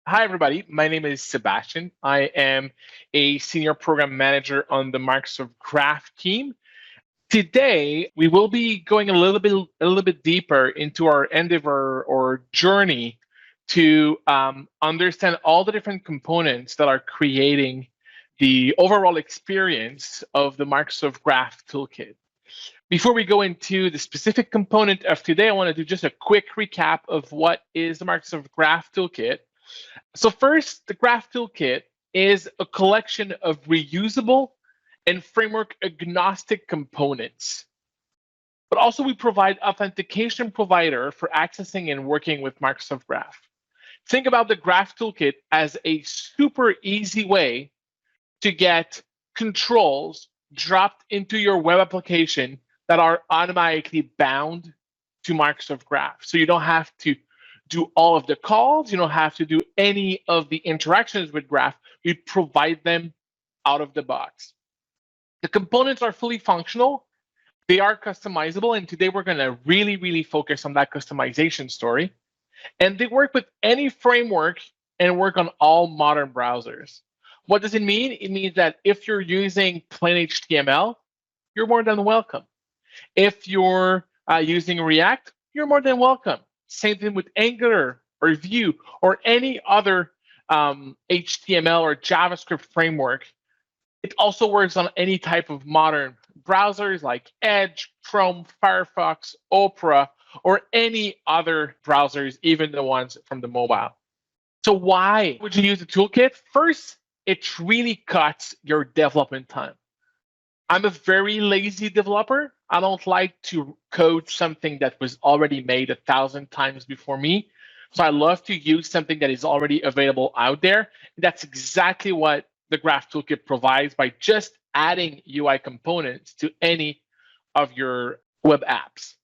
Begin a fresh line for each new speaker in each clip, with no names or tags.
Hi, everybody. My name is Sébastien. I am a senior program manager on the Microsoft Graph team. Today, we will be going a little bit deeper into our endeavor or journey to understand all the different components that are creating the overall experience of the Microsoft Graph Toolkit. Before we go into the specific component of today, I want to do just a quick recap of what is the Microsoft Graph Toolkit. So first, the Graph Toolkit is a collection of reusable and framework agnostic components. But also we provide authentication provider for accessing and working with Microsoft Graph. Think about the Graph Toolkit as a super easy way to get controls dropped into your web application that are automatically bound to Microsoft Graph. So you don't have to do all of the calls. You don't have to do any of the interactions with Graph. We provide them out of the box. The components are fully functional. They are customizable. And today we're going to really focus on that customization story. And they work with any framework and work on all modern browsers. What does it mean? It means that if you're using plain HTML, you're more than welcome. If you're using React, you're more than welcome. Same thing with Angular or Vue or any other HTML or JavaScript framework. It also works on any type of modern browsers like Edge, Chrome, Firefox, Opera, or any other browsers, even the ones from the mobile. So why would you use the toolkit? First, it really cuts your development time. I'm a very lazy developer. I don't like to code something that was already made 1,000 times before me. So I love to use something that is already available out there. That's exactly what the Graph Toolkit provides by just adding UI components to any of your web apps.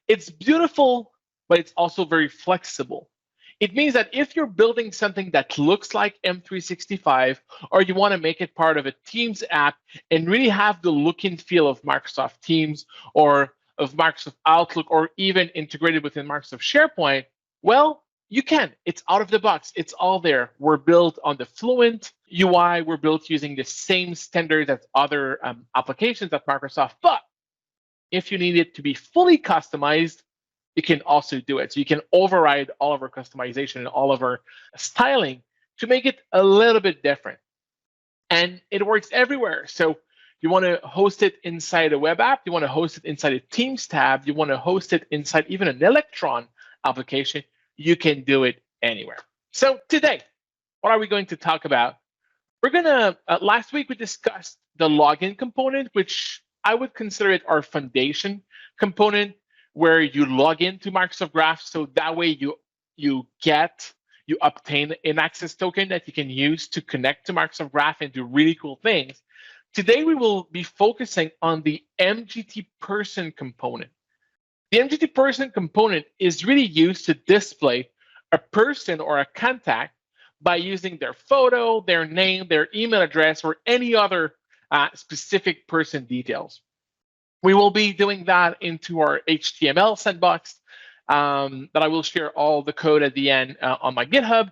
It's beautiful, but it's also very flexible. It means that if you're building something that looks like M365, or you want to make it part of a Teams app and really have the look and feel of Microsoft Teams or of Microsoft Outlook, or even integrated within Microsoft SharePoint, well, you can. It's out of the box. It's all there. We're built on the Fluent UI. We're built using the same standards as other applications at Microsoft. But if you need it to be fully customized, you can also do it. So you can override all of our customization and all of our styling to make it a little bit different. And it works everywhere. So you want to host it inside a web app, you want to host it inside a Teams tab, you want to host it inside even an Electron application, you can do it anywhere. So today, what are we going to talk about? We're going to, last week we discussed the login component, which I would consider it our foundation component, where you log into Microsoft Graph, so that way you obtain an access token that you can use to connect to Microsoft Graph and do really cool things. Today we will be focusing on the MGT person component. The MGT person component is really used to display a person or a contact by using their photo, their name, their email address, or any other specific person details. We will be doing that into our HTML sandbox that I will share all the code at the end on my GitHub.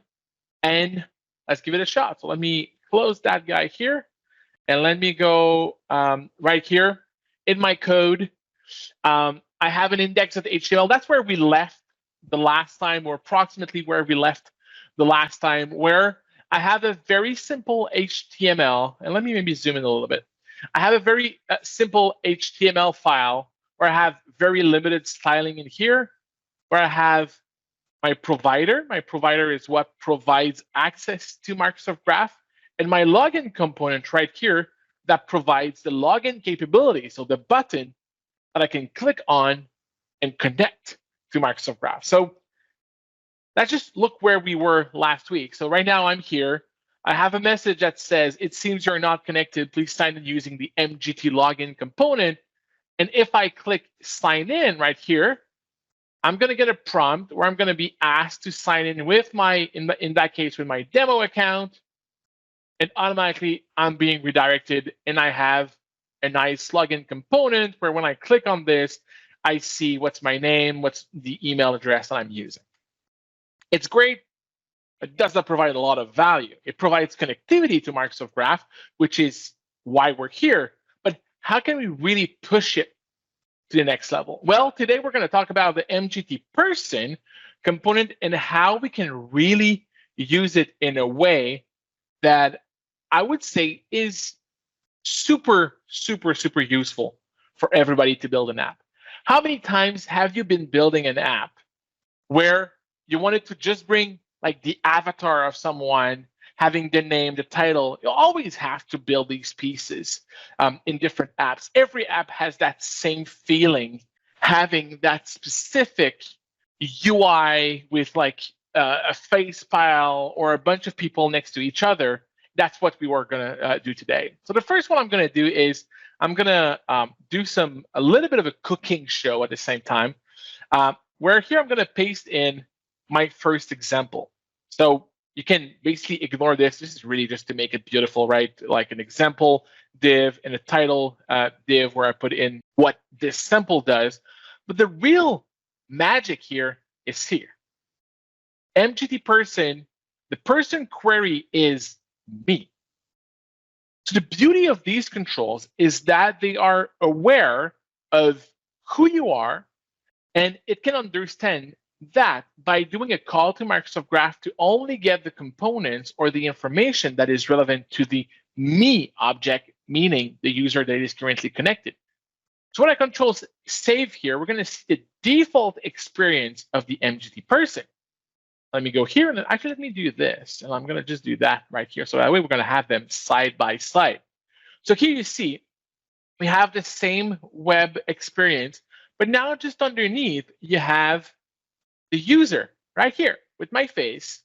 And let's give it a shot. So let me close that guy here. And let me go right here in my code. I have an index of HTML. That's where we left the last time, or approximately where we left the last time, where I have a very simple HTML. And let me maybe zoom in a little bit. I have a very simple HTML file where I have very limited styling in here, where I have my provider. My provider is what provides access to Microsoft Graph, and my login component right here that provides the login capability, so the button that I can click on and connect to Microsoft Graph. So let's just look where we were last week. So right now I'm here. I have a message that says, it seems you're not connected. Please sign in using the MGT login component. And if I click sign in right here, I'm going to get a prompt where I'm going to be asked to sign in with my, in that case, with my demo account. And automatically I'm being redirected, and I have a nice login component where when I click on this, I see what's my name, what's the email address that I'm using. It's great. It does not provide a lot of value. It provides connectivity to Microsoft Graph, which is why we're here. But how can we really push it to the next level? Well, today we're going to talk about the MGT person component and how we can really use it in a way that I would say is super, super, super useful for everybody to build an app. How many times have you been building an app where you wanted to just bring like the avatar of someone, having the name, the title? You always have to build these pieces in different apps. Every app has that same feeling, having that specific UI with like a face file or a bunch of people next to each other. That's what we were going to do today. So the first one I'm going to do is I'm going to do a little bit of a cooking show at the same time, where here I'm going to paste in my first example. So you can basically ignore this. This is really just to make it beautiful, right? Like an example div and a title div where I put in what this sample does. But the real magic here is here. MGT person, the person query is me. So the beauty of these controls is that they are aware of who you are, and it can understand that by doing a call to Microsoft Graph to only get the components or the information that is relevant to the me object, meaning the user that is currently connected. So when I control save here, we're going to see the default experience of the MGT person. Let me go here, and then actually let me do this, and I'm going to just do that right here. So that way we're going to have them side by side. So here you see we have the same web experience, but now just underneath you have the user right here with my face.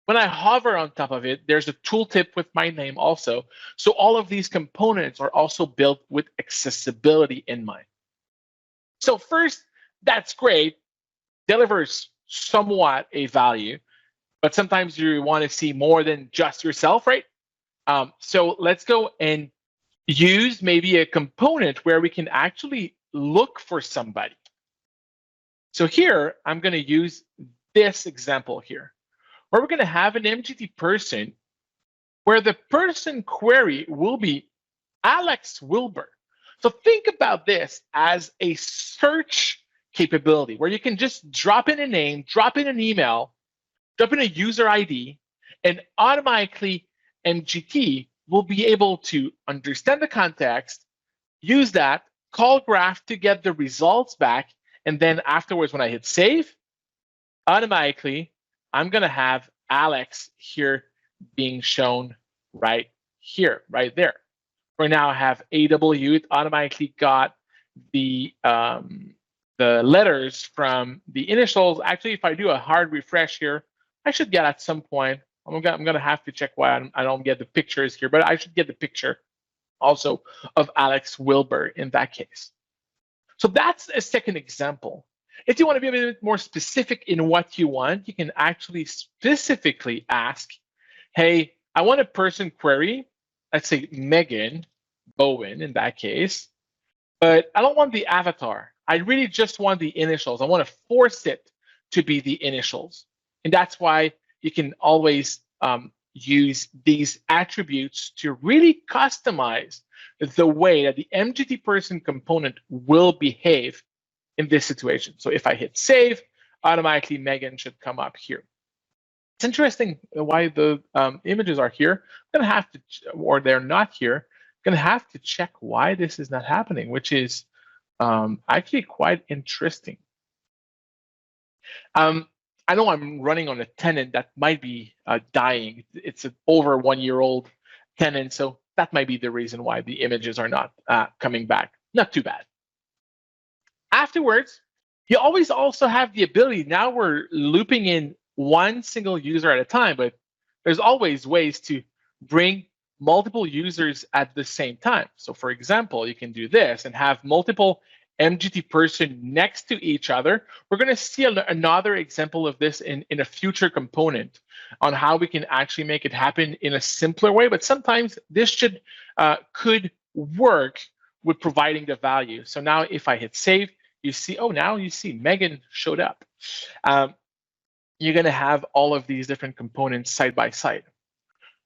When I hover on top of it, there's a tooltip with my name also. So all of these components are also built with accessibility in mind. So first, that's great, delivers somewhat a value, but sometimes you want to see more than just yourself, right? So let's go and use maybe a component where we can actually look for somebody. So here, I'm going to use this example here, where we're going to have an MGT person where the person query will be Alex Wilbur. So think about this as a search capability where you can just drop in a name, drop in an email, drop in a user ID, and automatically MGT will be able to understand the context, use that, call Graph to get the results back, and then afterwards, when I hit save, automatically, I'm going to have Alex here being shown right here, right there. We now have AW. It automatically got the letters from the initials. Actually, if I do a hard refresh here, I should get at some point. I'm going to have to check why I don't get the pictures here, but I should get the picture also of Alex Wilbur in that case. So that's a second example. If you want to be a bit more specific in what you want, you can actually specifically ask, hey, I want a person query, let's say Megan Bowen in that case, but I don't want the avatar. I really just want the initials. I want to force it to be the initials. And that's why you can always use these attributes to really customize the way that the MGT person component will behave in this situation. So if I hit save, automatically Megan should come up here. It's interesting why the images are here. I'm going to have to, or they're not here. I'm going to have to check why this is not happening, which is actually quite interesting. I know I'm running on a tenant that might be dying. It's an over 1 year old tenant, so that might be the reason why the images are not coming back. Not too bad. Afterwards, you always also have the ability, now we're looping in one single user at a time, but there's always ways to bring multiple users at the same time. So for example, you can do this and have multiple MGT person next to each other. We're going to see another example of this in a future component on how we can actually make it happen in a simpler way, but sometimes this could work with providing the value. So now if I hit save, you see, oh, now you see Megan showed up. you're going to have all of these different components side by side.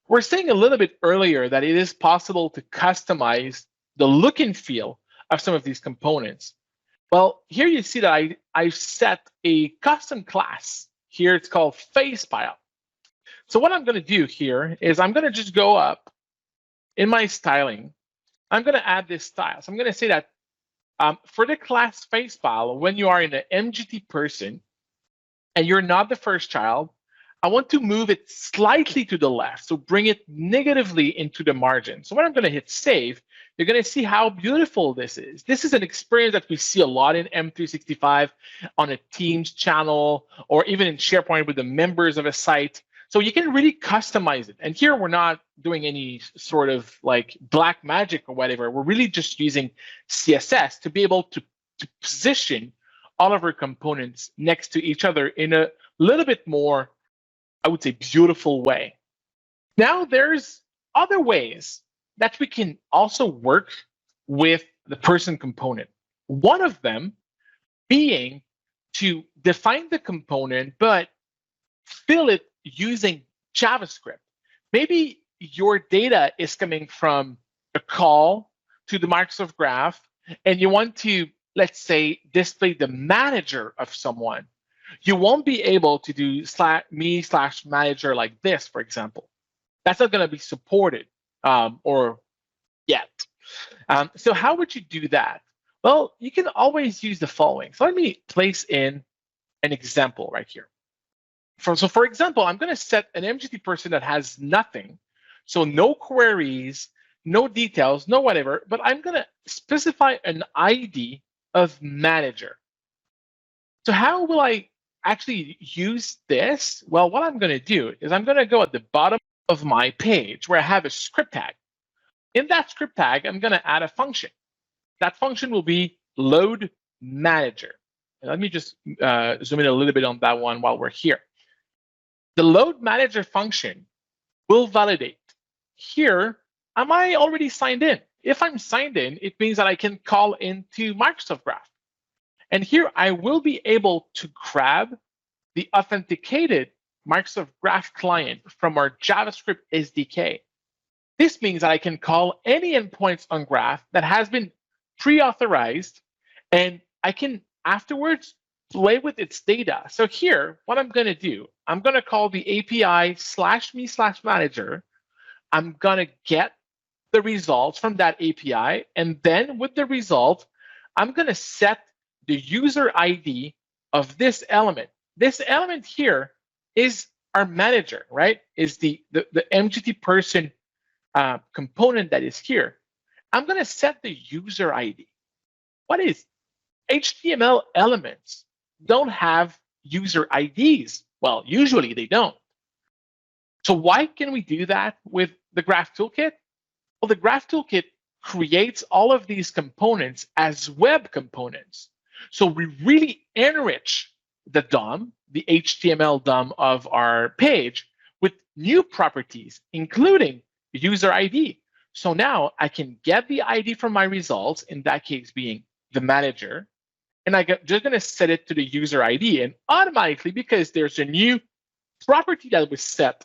We're saying a little bit earlier that it is possible to customize the look and feel of some of these components. Well, here you see that I've set a custom class. Here it's called FacePile. So what I'm going to do here is I'm going to just go up in my styling. I'm going to add this style. So I'm going to say that for the class FacePile, when you are in an MGT person and you're not the first child, I want to move it slightly to the left, so bring it negatively into the margin. So when I'm going to hit save, you're going to see how beautiful this is. This is an experience that we see a lot in M365 on a Teams channel or even in SharePoint with the members of a site. So you can really customize it. And here we're not doing any sort of like black magic or whatever. We're really just using CSS to be able to position all of our components next to each other in a little bit more, I would say, beautiful way. Now, there's other ways that we can also work with the person component. One of them being to define the component, but fill it using JavaScript. Maybe your data is coming from a call to the Microsoft Graph, and you want to, let's say, display the manager of someone. You won't be able to do /me/manager like this, for example. That's not going to be supported or yet. So how would you do that? Well, you can always use the following. So let me place in an example right here. So for example, I'm going to set an MGT person that has nothing. So no queries, no details, no whatever, but I'm going to specify an ID of manager. So how will I actually use this? Well, what I'm going to do is I'm going to go at the bottom of my page where I have a script tag. In that script tag, I'm going to add a function. That function will be load manager. And let me just zoom in a little bit on that one while we're here. The load manager function will validate. Here, am I already signed in? If I'm signed in, it means that I can call into Microsoft Graph. And here I will be able to grab the authenticated Microsoft Graph client from our JavaScript SDK. This means that I can call any endpoints on Graph that has been pre-authorized, and I can afterwards play with its data. So here, what I'm going to do, I'm going to call the API /me/manager. I'm going to get the results from that API. And then with the result, I'm going to set the user ID of this element. This element here is our manager, right? Is the MGT person component that is here. I'm going to set the user ID. What is HTML elements don't have user IDs? Well, usually they don't. So why can we do that with the Graph Toolkit? Well, the Graph Toolkit creates all of these components as web components. So we really enrich the DOM, the HTML DOM of our page, with new properties, including user ID. So now I can get the ID from my results, in that case being the manager, and I'm just going to set it to the user ID. And automatically, because there's a new property that was set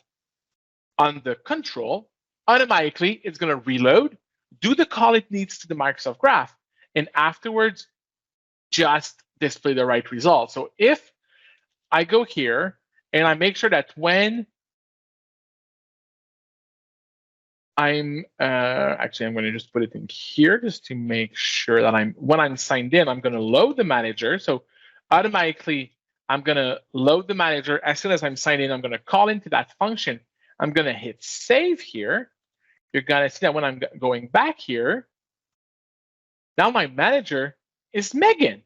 on the control, automatically it's going to reload, do the call it needs to the Microsoft Graph, and afterwards just display the right result. So if I go here and I make sure that when I'm actually, I'm going to just put it in here just to make sure that when I'm signed in, I'm going to load the manager. So automatically, I'm going to load the manager. As soon as I'm signed in, I'm going to call into that function. I'm going to hit save here. You're going to see that when I'm going back here, now my manager is Megan.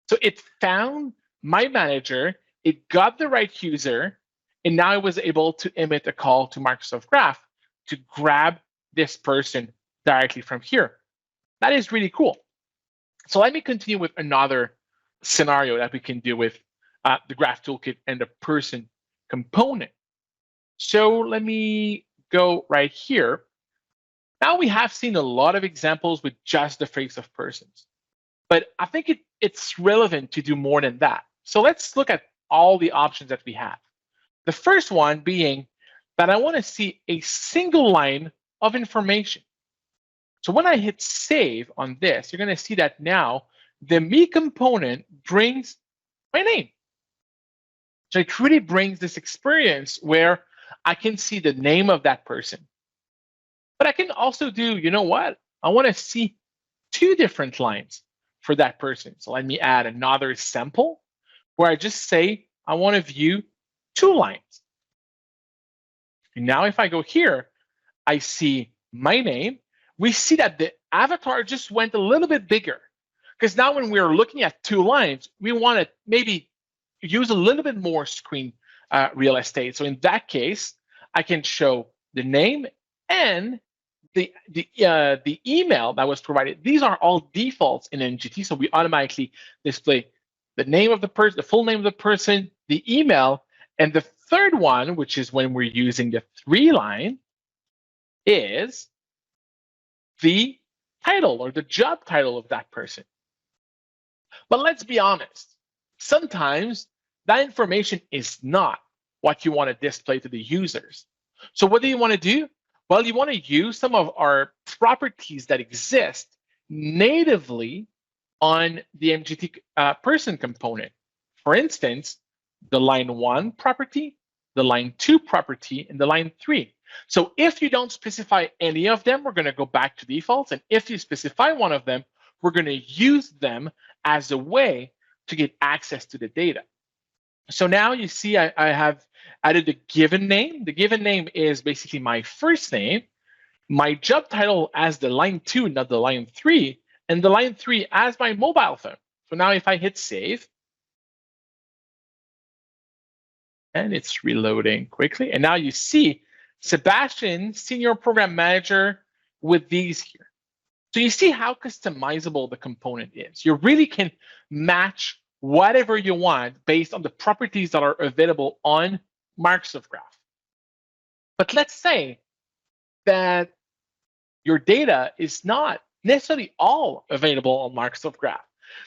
So it found my manager, it got the right user, and now I was able to emit a call to Microsoft Graph to grab this person directly from here. That is really cool. So let me continue with another scenario that we can do with the Graph Toolkit and the person component. So let me go right here. Now we have seen a lot of examples with just the face of persons, but I think it's relevant to do more than that. So let's look at all the options that we have. The first one being that I want to see a single line of information. So when I hit save on this, you're going to see that now the me component brings my name. So it really brings this experience where I can see the name of that person. But I can also do, you know what? I want to see two different lines for that person. So let me add another sample where I just say, I want to view two lines. And now if I go here, I see my name. We see that the avatar just went a little bit bigger because now when we're looking at two lines, we want to maybe use a little bit more screen real estate. So in that case, I can show the name and the email that was provided. These are all defaults in MGT, so we automatically display the name of the person, the full name of the person, the email, and the third one, which is when we're using the 3-line, is the title or the job title of that person. But let's be honest, sometimes that information is not what you want to display to the users. So what do you want to do? Well, you want to use some of our properties that exist natively on the MGT person component. For instance, the line 1 property, the line 2 property, and the line 3. So if you don't specify any of them, we're going to go back to defaults. And if you specify one of them, we're going to use them as a way to get access to the data. So now you see I have added the given name. The given name is basically my first name, my job title as the line 2, not the line 3, and the line 3 as my mobile phone. So now if I hit save, and it's reloading quickly, and now you see Sébastien, Senior Program Manager, with these here. So you see how customizable the component is. You really can match whatever you want based on the properties that are available on Microsoft Graph. But let's say that your data is not necessarily all available on Microsoft Graph.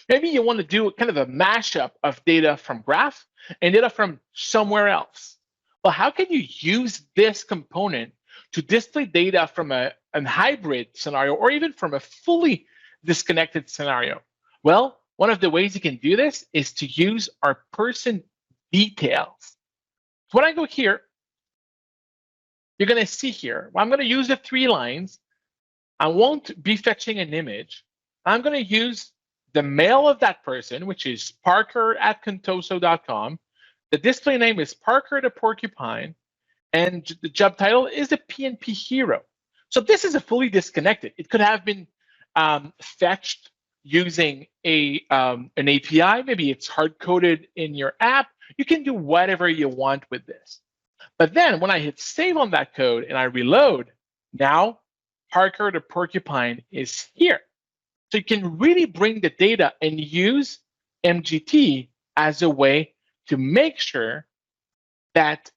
Maybe you want to do kind of a mashup of data from Graph and data from somewhere else. Well, how can you use this component to display data from a hybrid scenario or even from a fully disconnected scenario? Well, one of the ways you can do this is to use our person details. So when I go here, you're going to see here, well, I'm going to use the 3 lines. I won't be fetching an image. I'm going to use the mail of that person, which is parker@contoso.com. The display name is Parker the Porcupine, and the job title is a PnP hero. So this is a fully disconnected. It could have been fetched using an API. Maybe it's hard-coded in your app. You can do whatever you want with this. But then when I hit save on that code and I reload, now Parker the Porcupine is here. So you can really bring the data and use MGT as a way to make sure that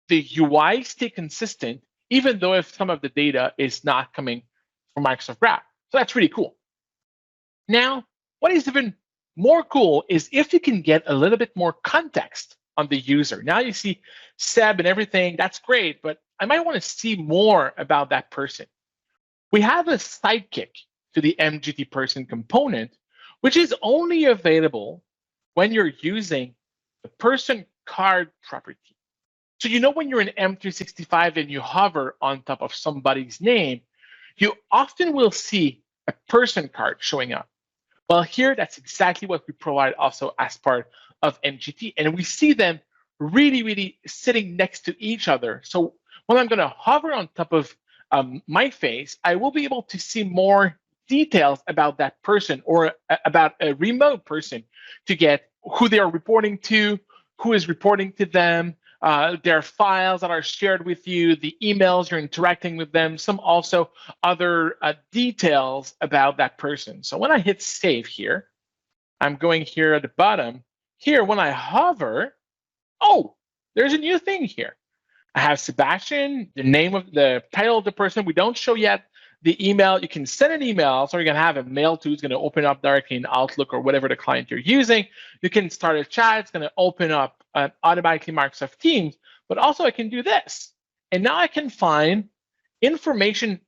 the UI stay consistent, even though if some of the data is not coming from Microsoft Graph. So that's really cool. Now, what is even more cool is if you can get a little bit more context on the user. Now you see Seb and everything, that's great, but I might want to see more about that person. We have a sidekick to the MGT person component, which is only available when you're using the person card property. So you know when you're in M365 and you hover on top of somebody's name, you often will see a person card showing up. Well, here, that's exactly what we provide also as part of MGT. And we see them really, really sitting next to each other. So when I'm going to hover on top of my face, I will be able to see more details about that person or about a remote person to get who they are reporting to, who is reporting to them, their files that are shared with you, the emails you're interacting with them, some also other details about that person. So when I hit save here, I'm going here at the bottom. Here, when I hover, oh, there's a new thing here. I have Sébastien, the name of the title of the person. We don't show yet the email. You can send an email, so you're going to have a mail to. It's going to open up directly in Outlook or whatever the client you're using. You can start a chat. It's going to open up automatically Microsoft Teams, but also I can do this. And now I can find information,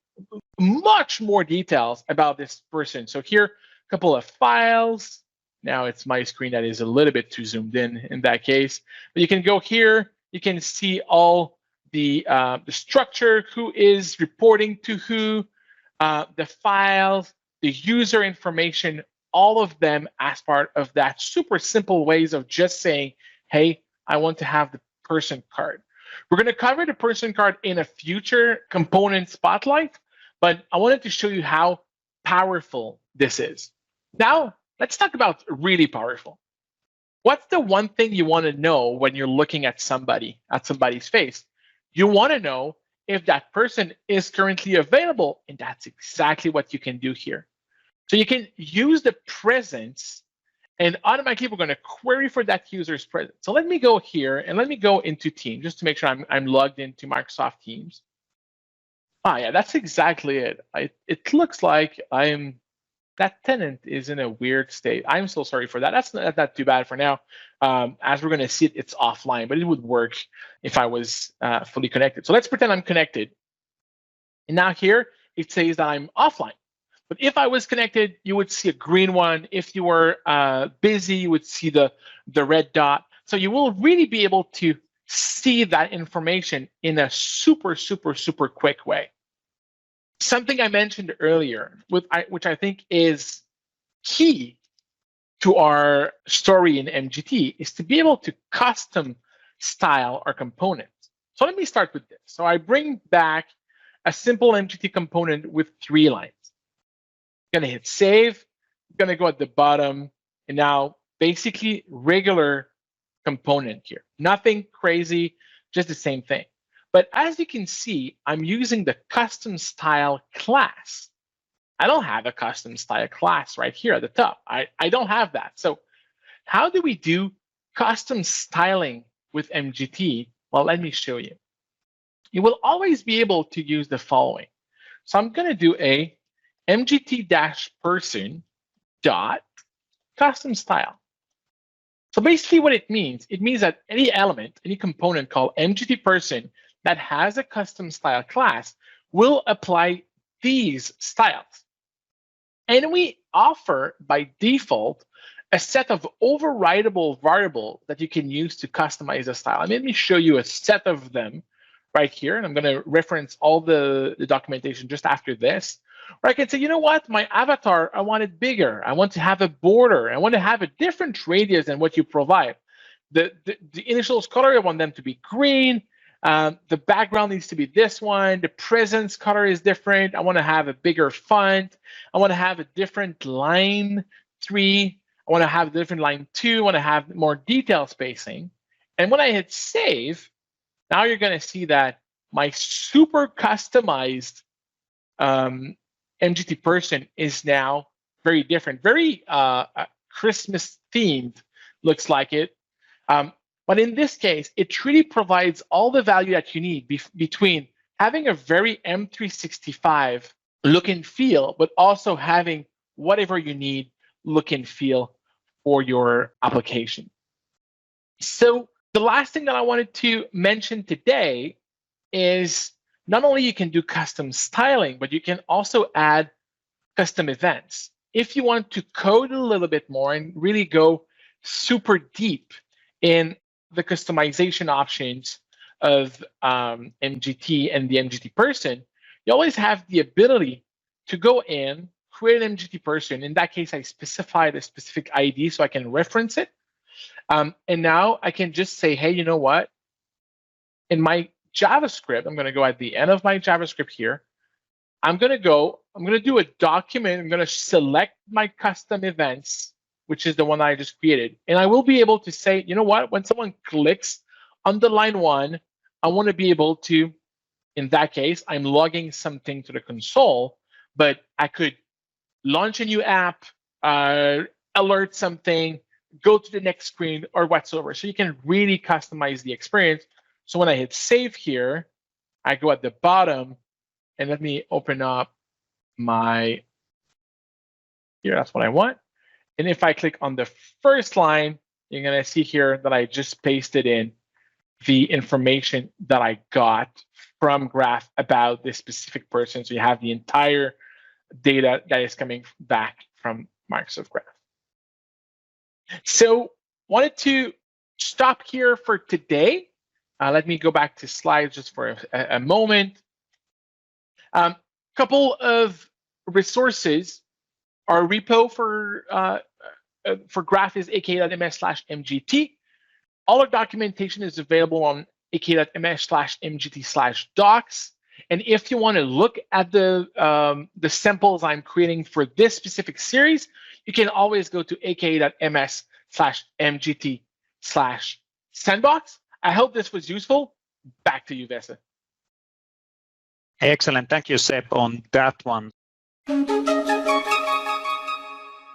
much more details about this person. So here, a couple of files. Now it's my screen that is a little bit too zoomed in that case. But you can go here. You can see all the structure, who is reporting to who, the files, the user information, all of them as part of that super simple ways of just saying, hey, I want to have the person card. We're going to cover the person card in a future component spotlight, but I wanted to show you how powerful this is. Now, let's talk about really powerful. What's the one thing you want to know when you're looking at somebody's face? You want to know if that person is currently available, and that's exactly what you can do here. So you can use the presence, and automatically we're going to query for that user's presence. So let me go here and let me go into Teams just to make sure I'm logged into Microsoft Teams. Yeah, that's exactly it. It looks like that tenant is in a weird state. I'm so sorry for that. That's not too bad for now. As we're going to see it, it's offline, but it would work if I was fully connected. So let's pretend I'm connected. And now here, it says that I'm offline. But if I was connected, you would see a green one. If you were busy, you would see the red dot. So you will really be able to see that information in a super, super, super quick way. Something I mentioned earlier, which I think is key to our story in MGT, is to be able to custom style our components. So let me start with this. So I bring back a simple MGT component with 3 lines. I'm going to hit save. I'm going to go at the bottom. And now basically regular component here. Nothing crazy, just the same thing. But as you can see, I'm using the custom style class. I don't have a custom style class right here at the top. I don't have that. So how do we do custom styling with MGT? Well, let me show you. You will always be able to use the following. So I'm going to do a mgt-person dot custom style. So basically what it means that any element, any component called mgt-person that has a custom style class will apply these styles. And we offer by default a set of overridable variables that you can use to customize the style. And let me show you a set of them right here. And I'm going to reference all the documentation just after this. Or I can say, you know what, my avatar, I want it bigger. I want to have a border. I want to have a different radius than what you provide. The initials color, I want them to be green. The background needs to be this one. The presence color is different. I want to have a bigger font. I want to have a different line 3. I want to have a different line 2. I want to have more detail spacing. And when I hit save, now you're going to see that my super customized MGT person is now very different, very Christmas themed, looks like it. But in this case, it really provides all the value that you need between having a very M365 look and feel, but also having whatever you need look and feel for your application. So the last thing that I wanted to mention today is not only you can do custom styling, but you can also add custom events. If you want to code a little bit more and really go super deep in the customization options of MGT and the MGT person, you always have the ability to go in, create an MGT person. In that case, I specified a specific ID so I can reference it. And now I can just say, hey, you know what? In my JavaScript, I'm going to go at the end of my JavaScript here. I'm going to do a document. I'm going to select my custom events, which is the one I just created. And I will be able to say, you know what? When someone clicks on the line 1, I want to be able to, in that case, I'm logging something to the console, but I could launch a new app, alert something, go to the next screen or whatsoever. So you can really customize the experience. So when I hit save here, I go at the bottom and let me open up my, here, that's what I want. And if I click on the first line, you're going to see here that I just pasted in the information that I got from Graph about this specific person. So you have the entire data that is coming back from Microsoft Graph. So wanted to stop here for today. Let me go back to slides just for a moment. Couple of resources. Our repo for Graph is aka.ms/mgt. All our documentation is available on aka.ms/mgt/docs. And if you want to look at the samples I'm creating for this specific series, you can always go to aka.ms/mgt/sandbox. I hope this was useful. Back to you, Vesa.
Excellent. Thank you, Seb, on that one.